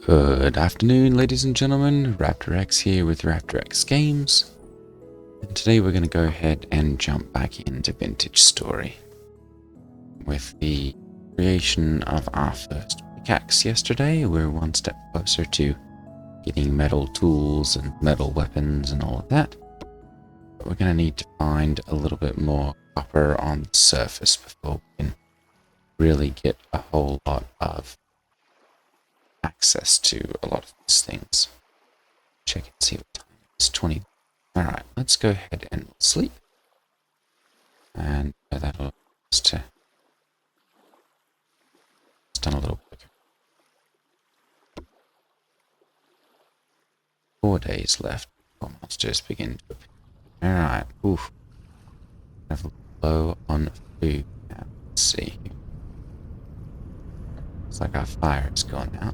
Good afternoon, ladies and gentlemen. Raptor X here with Raptor X Games. And today we're going to go ahead and jump back into Vintage Story with the creation of our first pickaxe yesterday. We're one step closer to getting metal tools and metal weapons and all of that. But we're going to need to find a little bit more copper on the surface before we can really get a whole lot of access to a lot of these things. Check and see what time it is. 20. Alright, let's go ahead and sleep. And that'll just it's done a little quicker. 4 days left. Monsters begin to appear. Alright, oof. Have low on food now. Let's see. Looks like our fire is going out.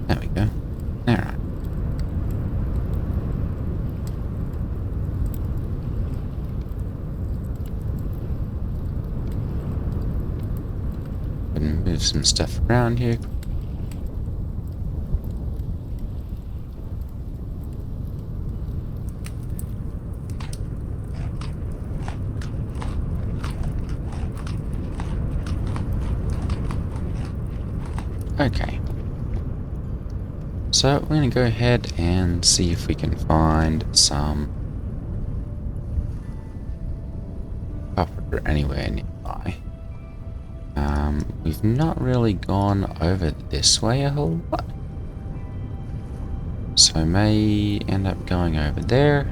There we go. Alright. And move some stuff around here. Okay. So we're going to go ahead and see if we can find some copper anywhere nearby. We've not really gone over this way a whole lot. So may end up going over there.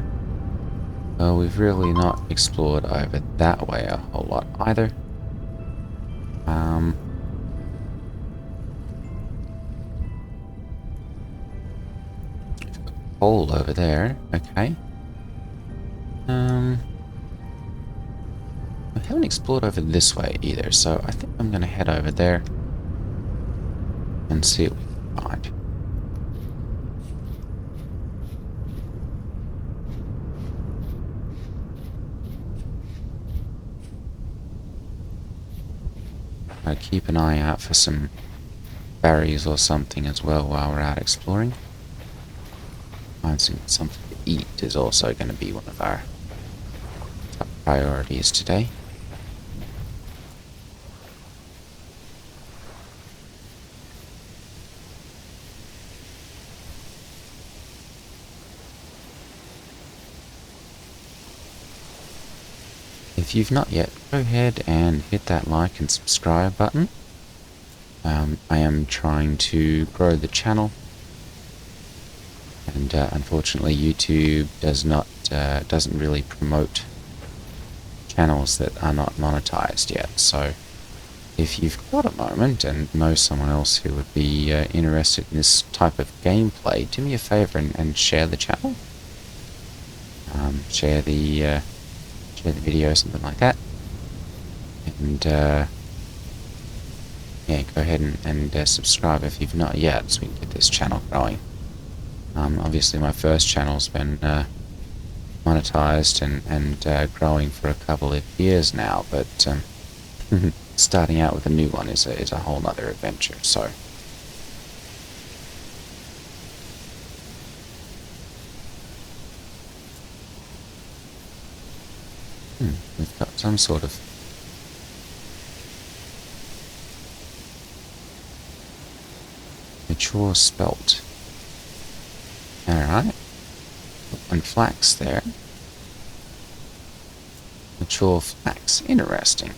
Well, we've really not explored over that way a whole lot either. Hole over there, okay. We haven't explored over this way either, so I think I'm gonna head over there and see what we can find. Keep an eye out for some berries or something as well while we're out exploring. Finding something to eat is also going to be one of our top priorities today. If you've not yet, go ahead and hit that like and subscribe button. I am trying to grow the channel. And unfortunately, YouTube doesn't really promote channels that are not monetized yet. So, if you've got a moment and know someone else who would be interested in this type of gameplay, do me a favor and share the channel. Share the video, something like that. And yeah, go ahead and subscribe if you've not yet, so we can get this channel growing. Obviously my first channel's been monetized and growing for a couple of years now, but starting out with a new one is a whole nother adventure, so. We've got some sort of mature spelt. Alright. And flax there. Mature flax. Interesting.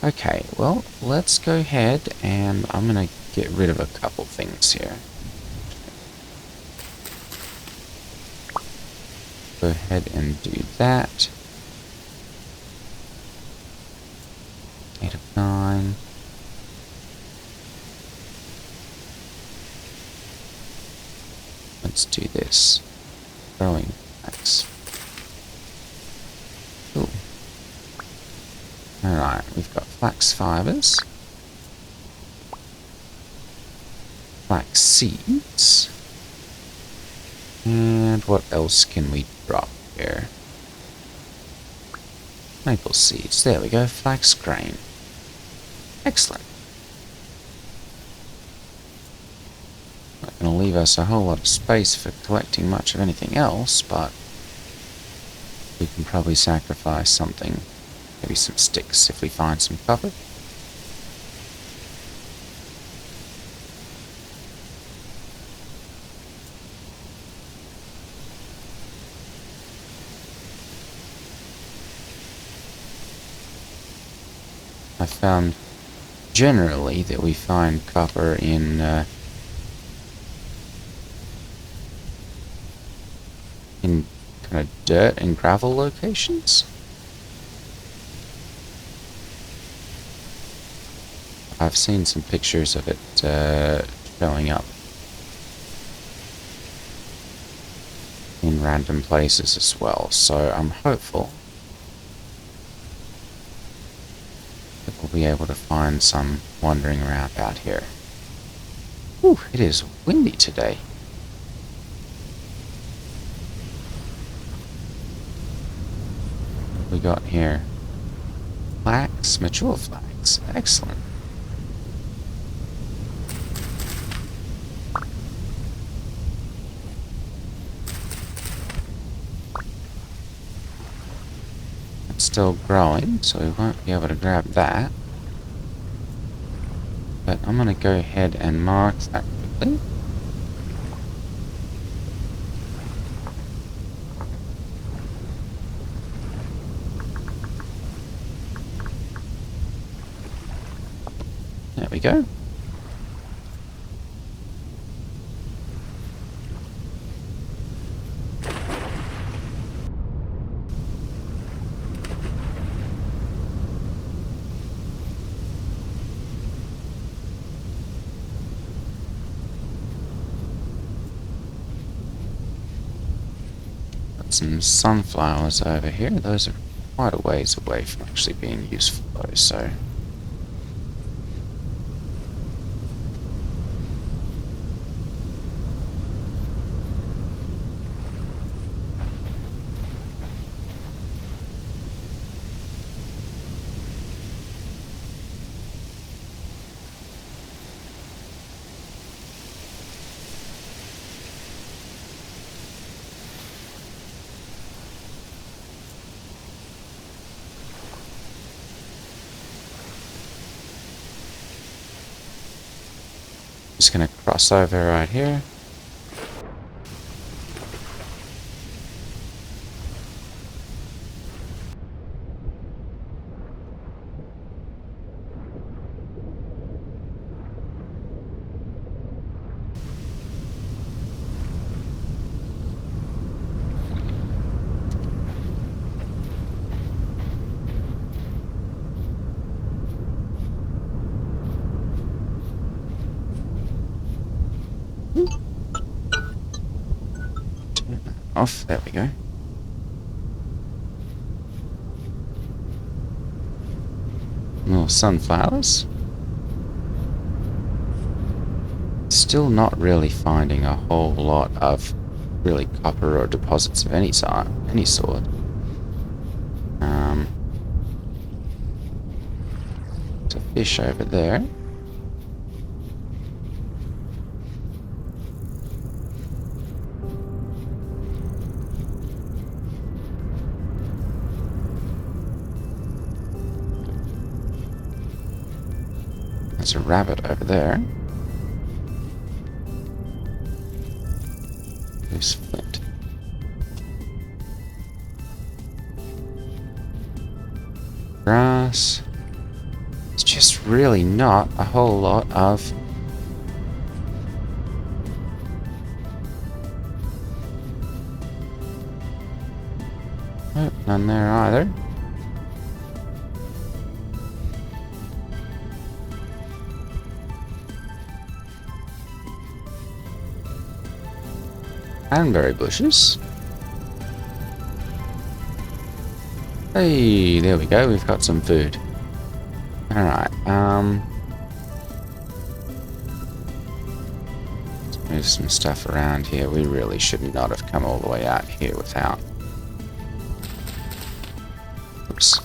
Okay, well, let's go ahead and I'm gonna get rid of a couple things here. Go ahead and do that. 8 of 9. Let's do this. Growing flax. Cool. Alright, we've got flax fibers. flax seeds. And what else can we drop here? Maple seeds. There we go. Flax grain. Excellent. Not going to leave us a whole lot of space for collecting much of anything else, but we can probably sacrifice something. Maybe some sticks if we find some copper. I found generally that we find copper in kind of dirt and gravel locations. I've seen some pictures of it showing up in random places as well, so I'm hopeful that we'll be able to find some wandering around out here. Whew, it is windy today. What we got here? Flax, mature flax. Excellent. It's still growing, so we won't be able to grab that. But I'm going to go ahead and mark that quickly. There we go. Got some sunflowers over here. Those are quite a ways away from actually being useful though, so just gonna cross over right here. Off, there we go. More sunflowers. Still not really finding a whole lot of really copper or deposits of any sort. There's a fish over there. There's a rabbit over there. Loose flint. Grass. It's just really not a whole lot of none there either. Cranberry bushes. Hey, there we go. We've got some food. Alright, move some stuff around here. We really should not have come all the way out here without. Oops.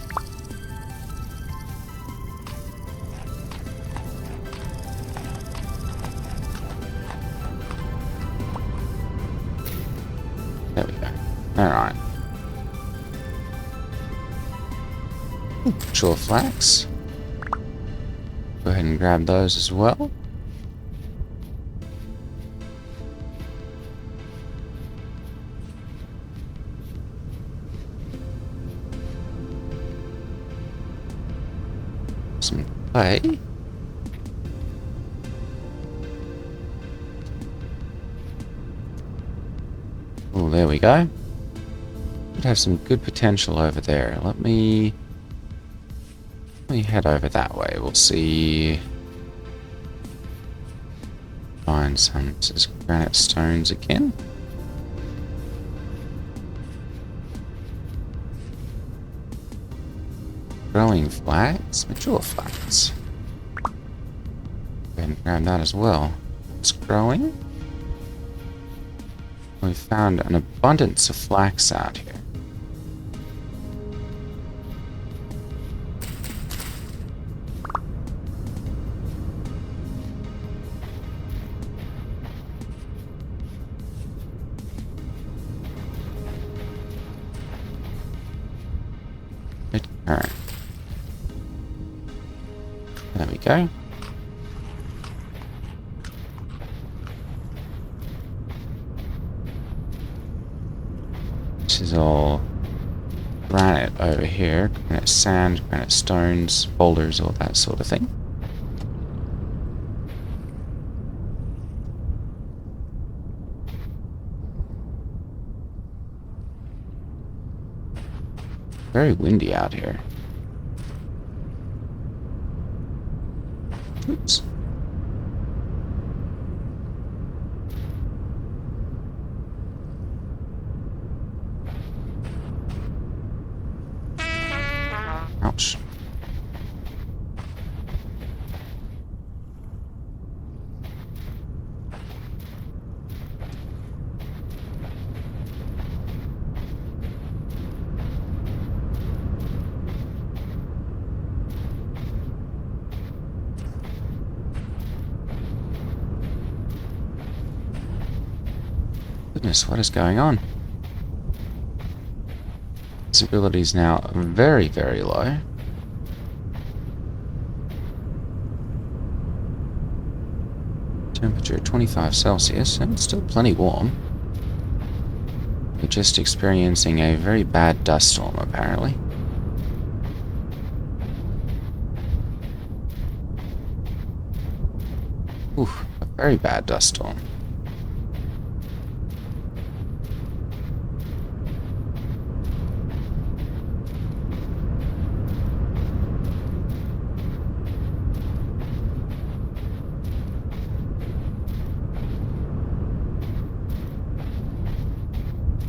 There we go. Alright. Mature flax. Go ahead and grab those as well. Some clay. Oh, there we go. Could have some good potential over there. Let me head over that way. We'll see. Find some granite stones again. Growing flax, mature flax. Go ahead and grab that as well. It's growing. We found an abundance of flax out here. Good current. There we go. This is all granite over here. Granite sand, granite stones, boulders, all that sort of thing. Very windy out here. Oops. Ouch. Goodness, what is going on? Visibility is now very, very low. Temperature 25 Celsius, and it's still plenty warm. We're just experiencing a very bad dust storm, apparently. Oof, a very bad dust storm.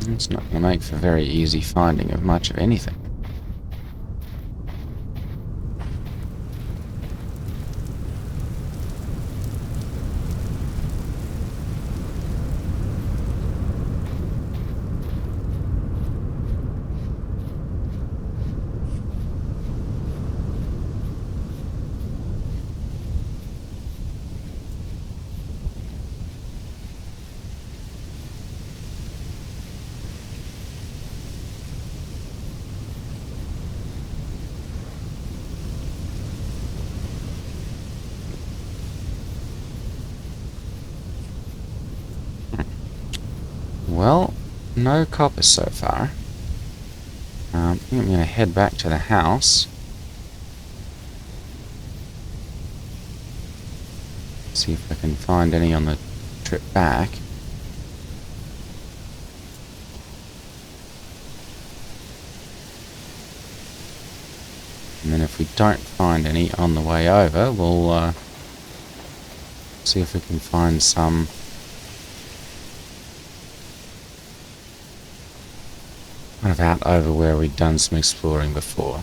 It's not going to make for very easy finding of much of anything. Well, no copper so far. I think I'm going to head back to the house. See if I can find any on the trip back. And then if we don't find any on the way over, we'll see if we can find some kind of out over where we'd done some exploring before.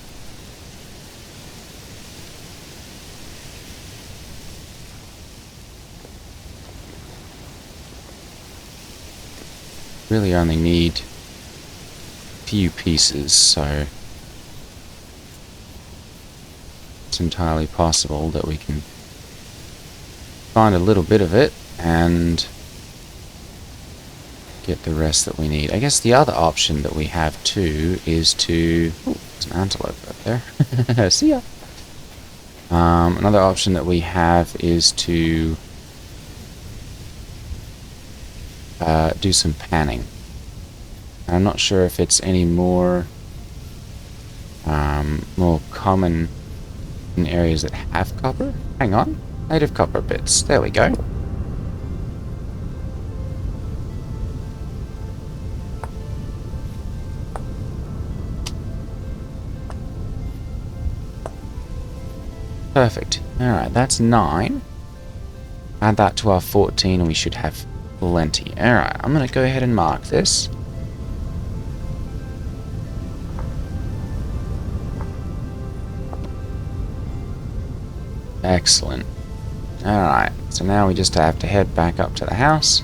really only need a few pieces, so it's entirely possible that we can find a little bit of it and get the rest that we need. I guess the other option that we have too is to... Ooh, there's an antelope right there. See ya! Another option that we have is to do some panning. I'm not sure if it's any more more common in areas that have copper. Hang on. Native copper bits. There we go. Perfect. Alright, that's 9. Add that to our 14 and we should have plenty. Alright, I'm going to go ahead and mark this. Excellent. Alright, so now we just have to head back up to the house.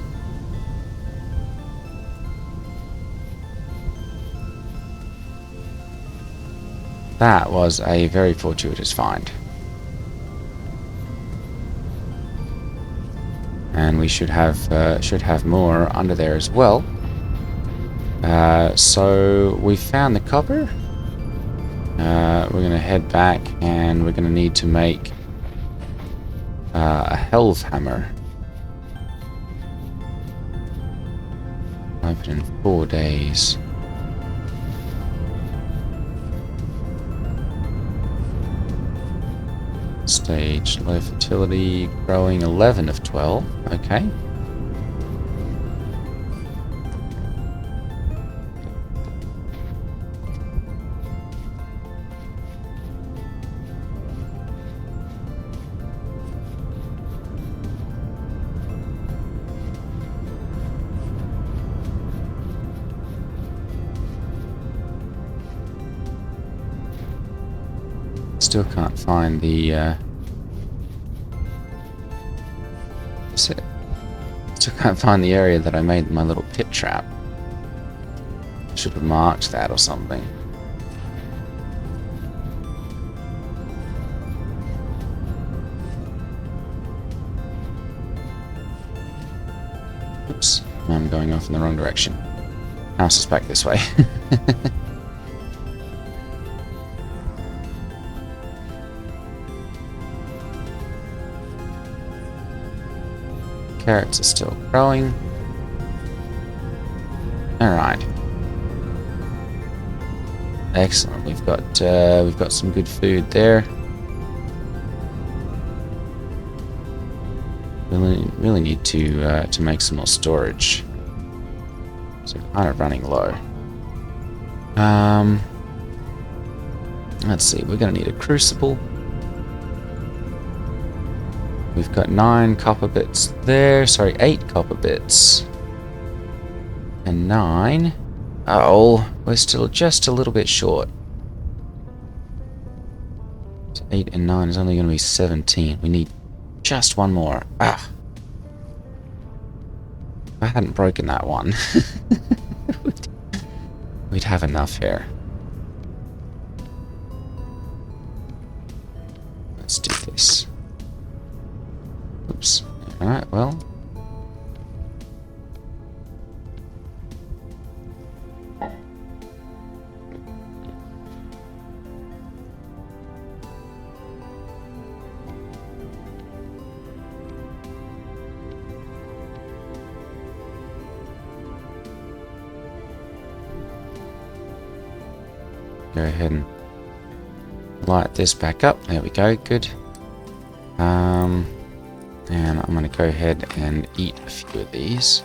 That was a very fortuitous find. And we should have more under there as well. So we found the copper. We're going to head back and we're going to need to make a Helve hammer. Open in 4 days. Stage, low fertility, growing 11 of 12. Okay. Still can't find the still can't find the area that I made my little pit trap. Should have marked that or something. Oops, I'm going off in the wrong direction. House is back this way. Carrots are still growing. Alright. Excellent. We've got some good food there. Really need to make some more storage. So we're kind of running low. Let's see. We're gonna need a crucible. We've got 9 copper bits there. Sorry, 8 copper bits. And 9. Oh, we're still just a little bit short. So 8 and 9 is only going to be 17. We need just one more. Ah. If I hadn't broken that one, we'd have enough here. Let's do this. Oops. Alright, well. Go ahead and light this back up. There we go, good. And I'm going to go ahead and eat a few of these.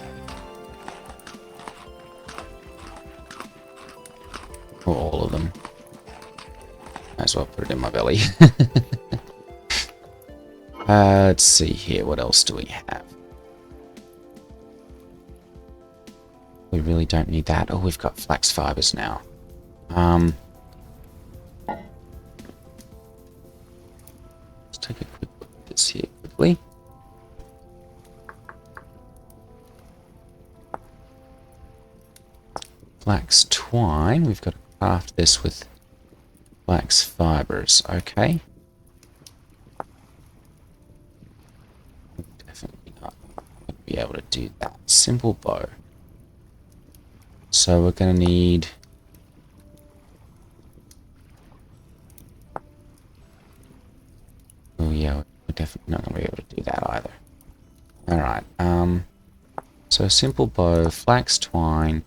Or all of them. Might as well put it in my belly. Let's see here, what else do we have? We really don't need that. Oh, we've got flax fibers now. Let's take a quick look at this here quickly. flax twine. We've got to craft this with flax fibers. Okay. Definitely not going to be able to do that. Simple bow. So we're going to need... Oh yeah, we're definitely not going to be able to do that either. Alright, so a simple bow, flax twine.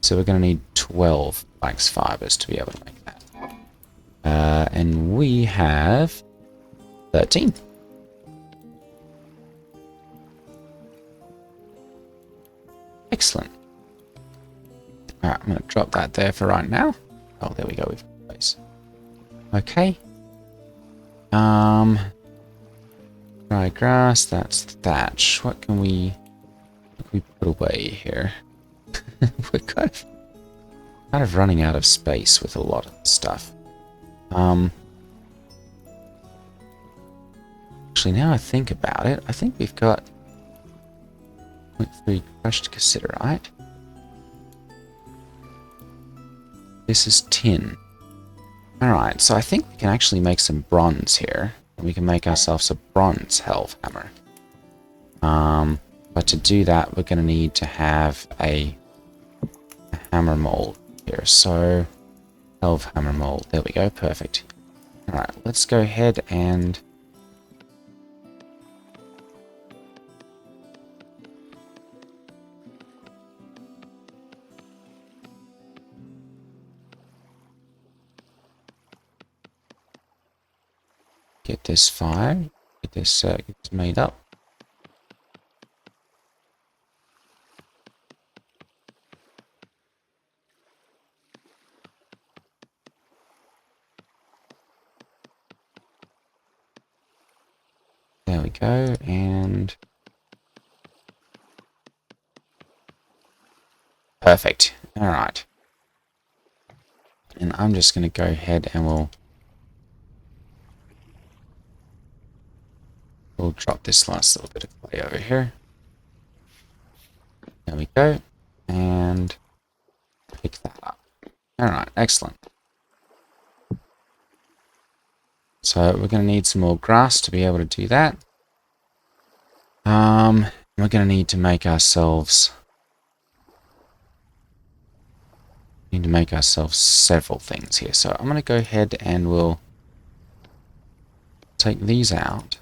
So we're going to need 12 flax fibers to be able to make that. And we have 13. Excellent. Alright, I'm going to drop that there for right now. Oh, there we go. We've got place. Okay. Dry grass, that's thatch. What can we put away here? We're kind of running out of space with a lot of stuff. Actually, now I think about it, I think we've got 0.3 crushed cassiterite. This is tin. Alright, so I think we can actually make some bronze here. And we can make ourselves a bronze Helve hammer. But to do that, we're going to need to have a hammer mold here. So, Helve hammer mold. There we go, perfect. Alright, let's go ahead and... get this fire, get this made up. There we go, and perfect. All right, and I'm just going to go ahead and we'll drop this last little bit of clay over here. There we go, and pick that up. All right, excellent. So we're going to need some more grass to be able to do that. We're going to need to make ourselves several things here. So I'm going to go ahead and we'll take these out.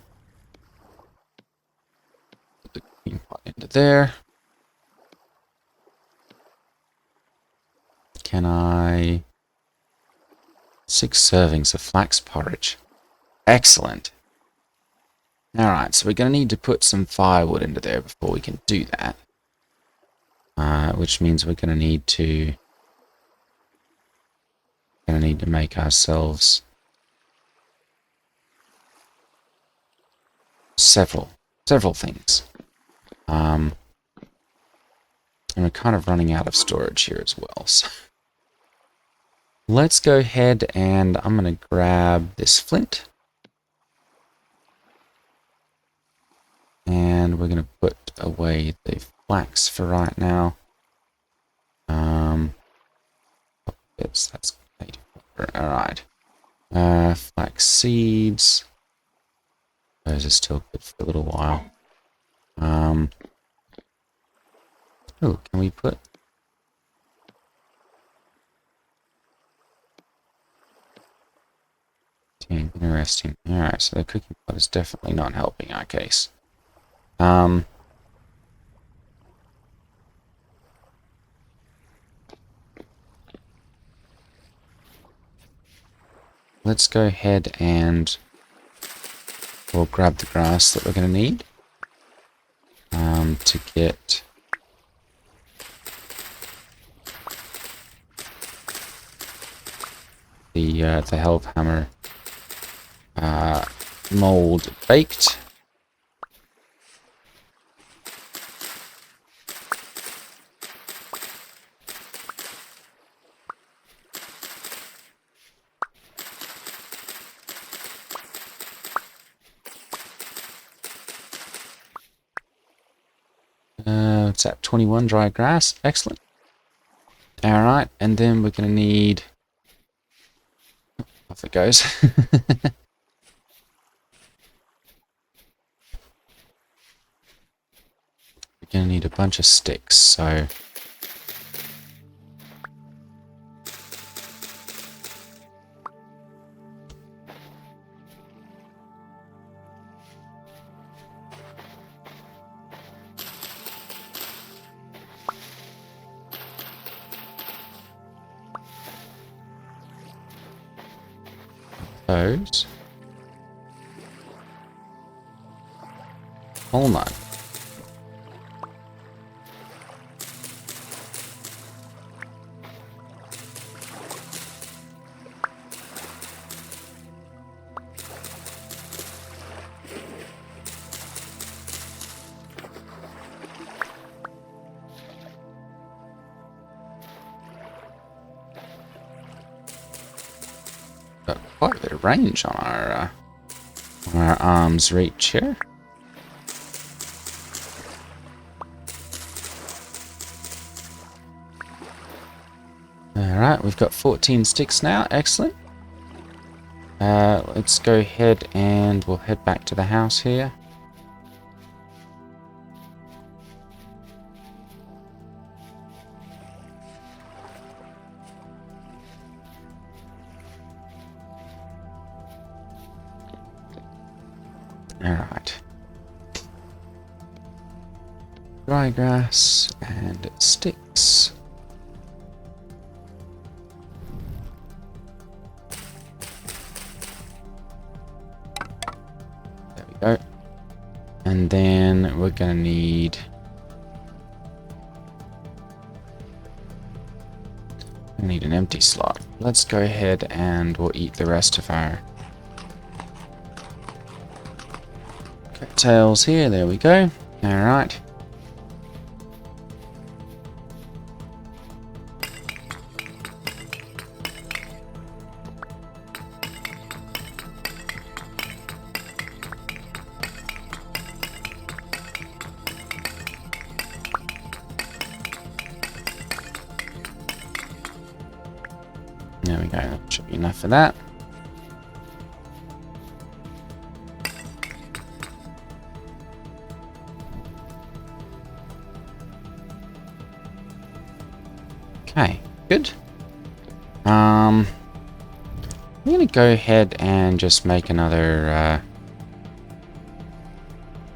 Put the cooking pot into there. Can I... 6 servings of flax porridge. Excellent. Alright, so we're going to need to put some firewood into there before we can do that. Which means we're going to need to make ourselves several things. And we're kind of running out of storage here as well. So let's go ahead and I'm going to grab this flint. And we're going to put away the flax for right now. That's alright. Flax seeds. Those are still good for a little while. Oh, can we put... Interesting. Alright, so the cooking pot is definitely not helping our case. Let's go ahead and we'll grab the grass that we're going to need to get the Helve hammer mold baked. It's at 21 dry grass. Excellent. Alright, and then we're going to need... Off it goes. We're going to need a bunch of sticks, so... those. Walnut. Got quite a bit of range on our arms reach here. Alright, we've got 14 sticks now. Excellent. Let's go ahead and we'll head back to the house here. Alright. Dry grass and sticks. There we go. And then we're gonna need... we need an empty slot. Let's go ahead and we'll eat the rest of our cocktails here. There we go. Alright. There we go. That should be enough for that. Okay, good. I'm gonna go ahead and just make another,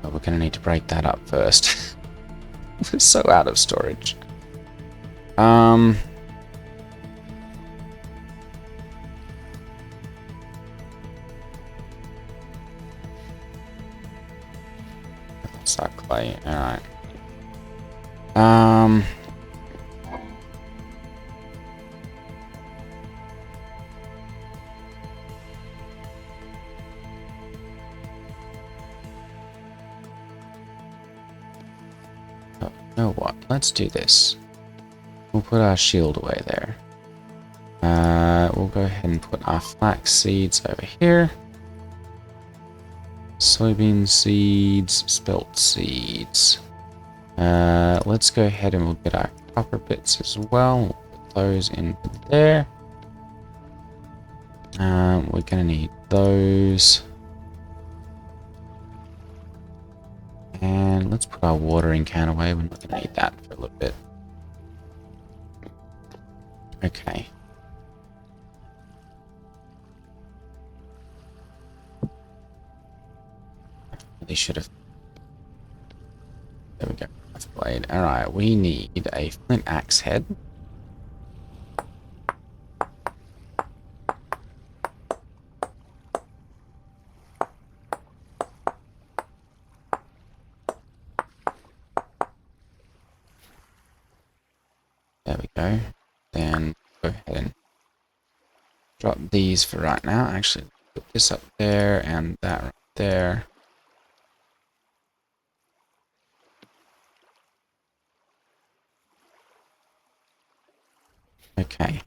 but we're gonna need to break that up first. We're so out of storage. That's that clay, alright. You know what? Let's do this. We'll put our shield away there. We'll go ahead and put our flax seeds over here. Soybean seeds, spelt seeds. Let's go ahead and we'll get our copper bits as well. We'll put those in there. We're gonna need those. And let's put our watering can away. We're not gonna need that for a little bit. Okay. They should have. There we go. That's blade. Alright, we need a flint axe head. There we go. Then go ahead and drop these for right now. Actually, put this up there and that right there. Okay.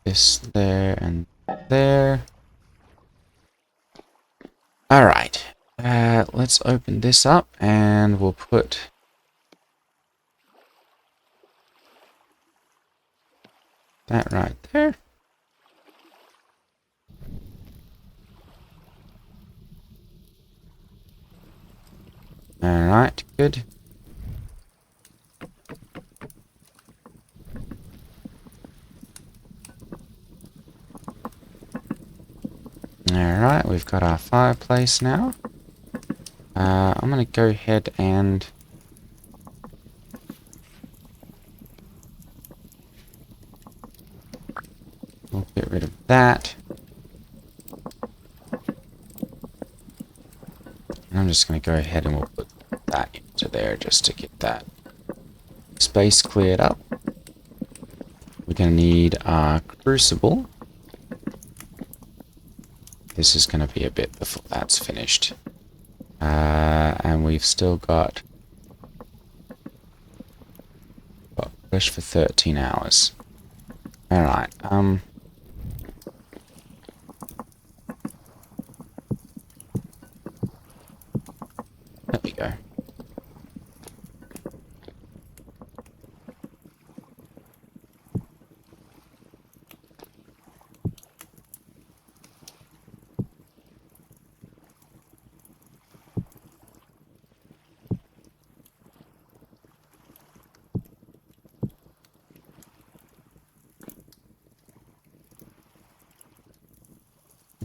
this there and there. Alright. Let's open this up and we'll put that right there. Alright, good. Alright, we've got our fireplace now. I'm going to go ahead and we'll get rid of that. And I'm just going to go ahead and we'll put that into there just to get that space cleared up. We're going to need our crucible. This is going to be a bit before that's finished. And we've still got fresh for 13 hours. Alright, there we go.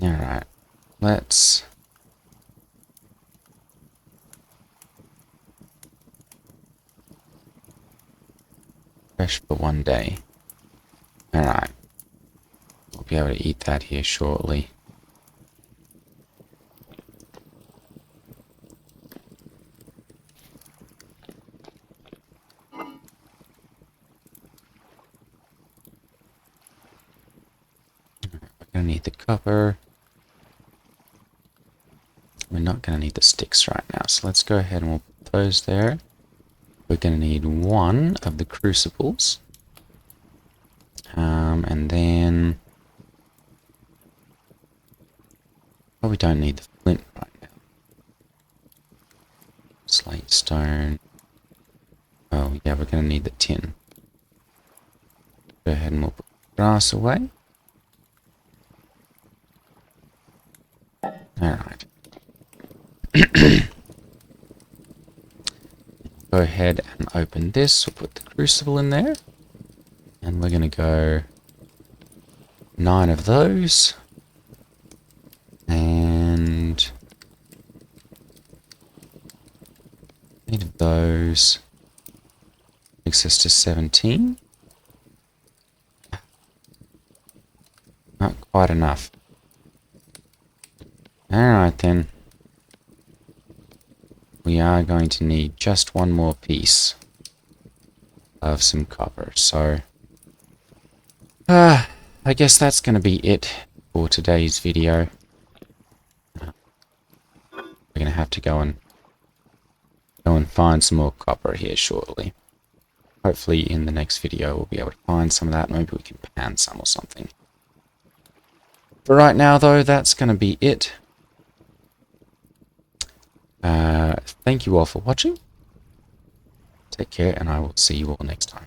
Alright, let's fresh for 1 day. Alright, we'll be able to eat that here shortly. We're gonna need the copper. We're not going to need the sticks right now, so let's go ahead and we'll put those there. We're going to need 1 of the crucibles. And then... oh, we don't need the flint right now. Slate stone. Oh, yeah, we're going to need the tin. Go ahead and we'll put the grass away. Alright. Go ahead and open this. We'll put the crucible in there. And we're going to go 9 of those. And 8 of those. Takes us to 17. Not quite enough. Alright then. We are going to need just 1 more piece of some copper. So, I guess that's going to be it for today's video. We're going to have to go and find some more copper here shortly. Hopefully in the next video we'll be able to find some of that. Maybe we can pan some or something. For right now though, that's going to be it. Thank you all for watching. Take care, and I will see you all next time.